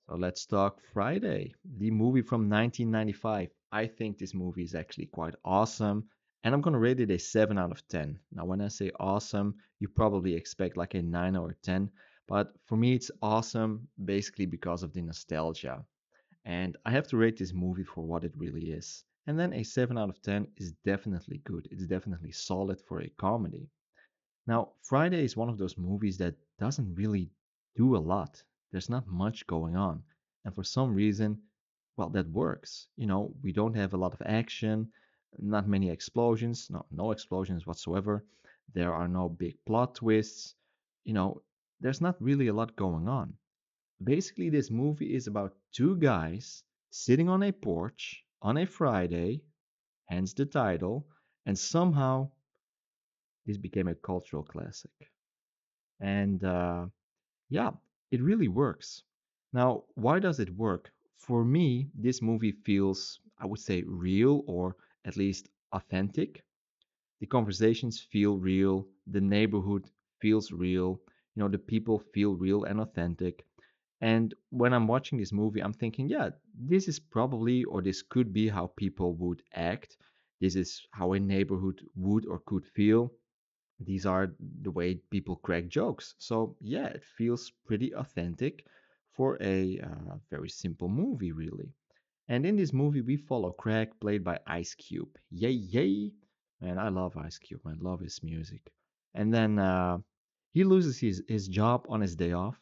So let's talk Friday, the movie from 1995. I think this movie is actually quite awesome, and I'm gonna rate it a 7 out of 10. Now, when I say awesome, you probably expect like a 9 or a 10, but for me, it's awesome basically because of the nostalgia. And I have to rate this movie for what it really is. And then a 7 out of 10 is definitely good. It's definitely solid for a comedy. Now, Friday is one of those movies that doesn't really do a lot. There's not much going on. And for some reason, well, that works. We don't have a lot of action, not many explosions, no explosions whatsoever. There are no big plot twists. You know, there's not really a lot going on. Basically, this movie is about two guys sitting on a porch on a Friday, hence the title, and somehow this became a cultural classic. And yeah, it really works. Now, why does it work? For me, this movie feels, I would say, real or at least authentic. The conversations feel real, the neighborhood feels real, the people feel real and authentic. And when I'm watching this movie, I'm thinking, yeah, this is probably or this could be how people would act. This is how a neighborhood would or could feel. These are the way people crack jokes. So, yeah, it feels pretty authentic for a very simple movie, really. And in this movie, we follow Craig, played by Ice Cube. Yay, yay! Man, I love Ice Cube. I love his music. And then he loses his job on his day off,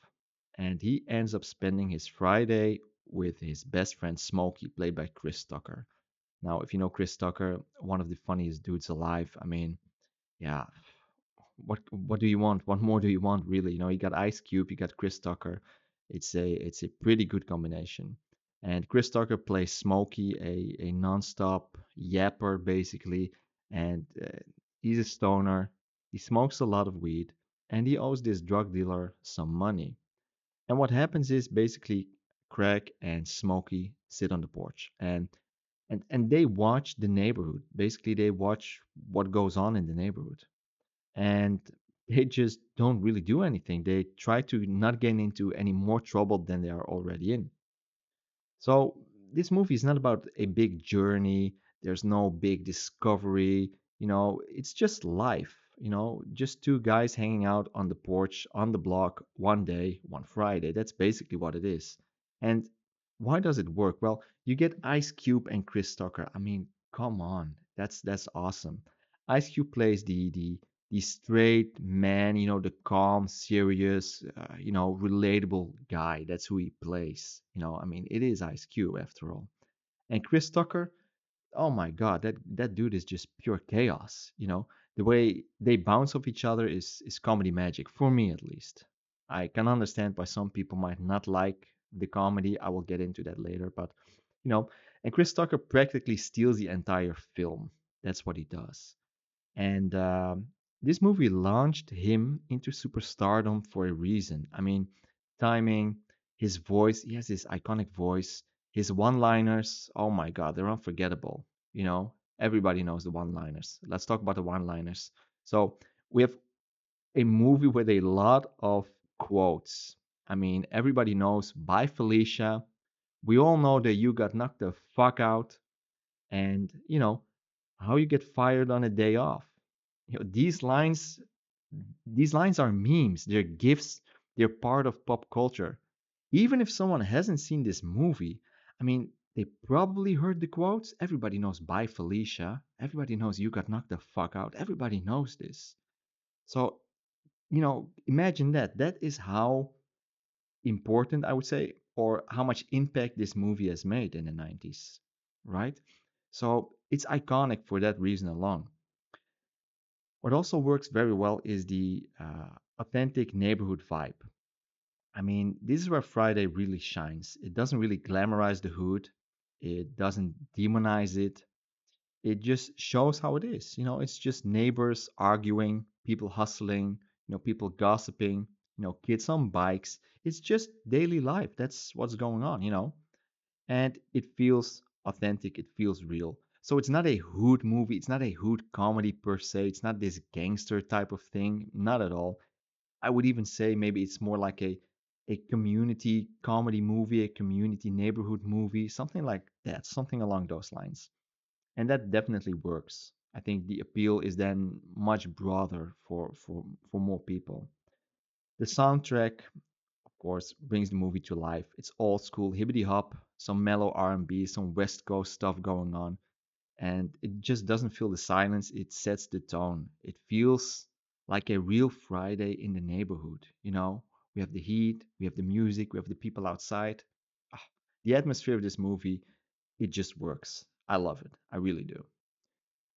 and he ends up spending his Friday with his best friend Smokey, played by Chris Tucker. Now, if you know Chris Tucker, one of the funniest dudes alive. I mean, yeah, what do you want? What more do you want, really? You got Ice Cube, you got Chris Tucker. It's a pretty good combination. And Chris Tucker plays Smokey, a nonstop yapper basically, and he's a stoner. He smokes a lot of weed, and he owes this drug dealer some money. And what happens is basically Craig and Smokey sit on the porch, and they watch the neighborhood. Basically, they watch what goes on in the neighborhood, and they just don't really do anything. They try to not get into any more trouble than they are already in. So this movie is not about a big journey. There's no big discovery. It's just life. Just two guys hanging out on the porch on the block one day, one Friday. That's basically what it is. And why does it work? Well, you get Ice Cube and Chris Tucker. I mean, come on, that's awesome. Ice Cube plays the straight man, the calm, serious, relatable guy. That's who he plays. I mean, it is Ice Cube after all. And Chris Tucker, oh my God, that dude is just pure chaos. The way they bounce off each other is comedy magic for me at least. I can understand why some people might not like the comedy. I will get into that later, but you know, and Chris Tucker practically steals the entire film. That's what he does. And this movie launched him into superstardom for a reason. I mean, timing, his voice, he has this iconic voice, his one liners, oh my God, they're unforgettable. Everybody knows the one liners. Let's talk about the one liners. So we have a movie with a lot of quotes. I mean, everybody knows Bye Felicia. We all know that you got knocked the fuck out. And, how you get fired on a day off. These lines are memes, they're gifts, they're part of pop culture. Even if someone hasn't seen this movie, I mean, they probably heard the quotes. Everybody knows Bye Felicia. Everybody knows you got knocked the fuck out. Everybody knows this. So, imagine that. That is how important, I would say, or how much impact this movie has made in the 90s, right? So it's iconic for that reason alone. What also works very well is the authentic neighborhood vibe. I mean, this is where Friday really shines. It doesn't really glamorize the hood, it doesn't demonize it. It just shows how it is. It's just neighbors arguing, people hustling, people gossiping, kids on bikes. It's just daily life. That's what's going on. And it feels authentic, it feels real. So it's not a hood movie, it's not a hood comedy per se, it's not this gangster type of thing, not at all. I would even say maybe it's more like a a community comedy movie, a community neighborhood movie, something like that, something along those lines. And that definitely works. I think the appeal is then much broader for more people. The soundtrack, of course, brings the movie to life. It's old school hibbity hop, some mellow R&B, some West Coast stuff going on, and it just doesn't feel the silence. It sets the tone. It feels like a real Friday in the neighborhood. We have the heat, we have the music, we have the people outside. Ah, the atmosphere of this movie, it just works. I love it. I really do.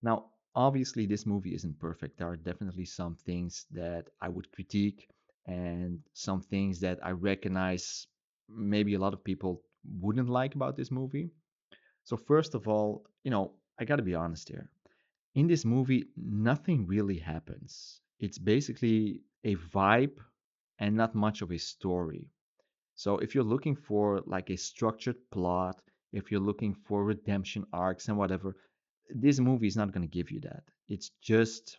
Now, obviously, this movie isn't perfect. There are definitely some things that I would critique and some things that I recognize maybe a lot of people wouldn't like about this movie. So, first of all, I got to be honest here. In this movie, nothing really happens. It's basically a vibe and not much of a story. So if you're looking for like a structured plot, if you're looking for redemption arcs and whatever, this movie is not going to give you that. It's just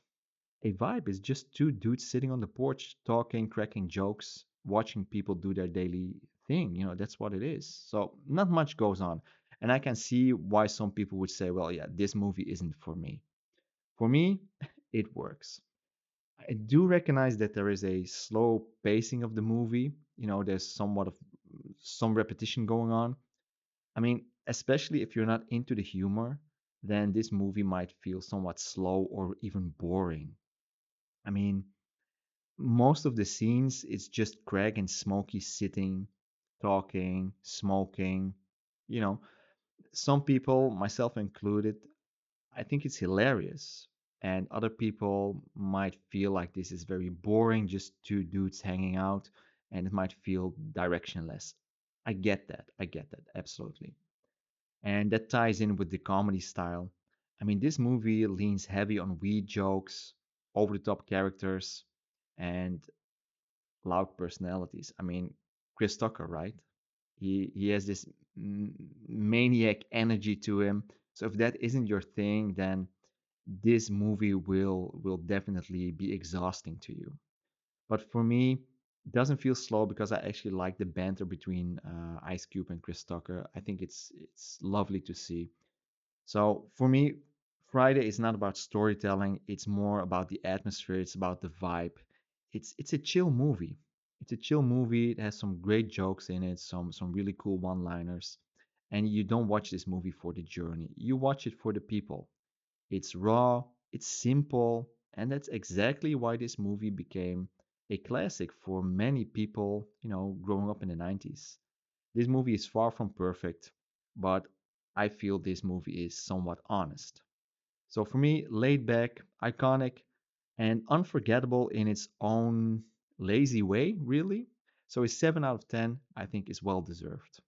a vibe. It's just two dudes sitting on the porch talking, cracking jokes, watching people do their daily thing. That's what it is. So not much goes on. And I can see why some people would say, well, yeah, this movie isn't for me. For me, it works. I do recognize that there is a slow pacing of the movie. There's somewhat of some repetition going on. I mean, especially if you're not into the humor, then this movie might feel somewhat slow or even boring. I mean, most of the scenes, it's just Craig and Smokey sitting, talking, smoking. You know, some people, myself included, I think it's hilarious. And other people might feel like this is very boring, just two dudes hanging out, and it might feel directionless. I get that. I get that. Absolutely. And that ties in with the comedy style. I mean, this movie leans heavy on weed jokes, over the top characters, and loud personalities. I mean, Chris Tucker, right? He has this maniac energy to him. So if that isn't your thing, then this movie will definitely be exhausting to you. But for me, it doesn't feel slow because I actually like the banter between Ice Cube and Chris Tucker. I think it's lovely to see. So for me, Friday is not about storytelling. It's more about the atmosphere. It's about the vibe. It's a chill movie. It's a chill movie. It has some great jokes in it, some really cool one-liners. And you don't watch this movie for the journey. You watch it for the people. It's raw, it's simple, and that's exactly why this movie became a classic for many people, growing up in the 90s. This movie is far from perfect, but I feel this movie is somewhat honest. So for me, laid back, iconic, and unforgettable in its own lazy way, really. So a 7 out of 10, I think, is well deserved.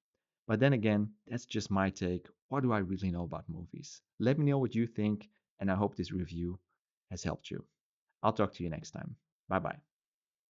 But then again, that's just my take. What do I really know about movies? Let me know what you think, and I hope this review has helped you. I'll talk to you next time. Bye bye.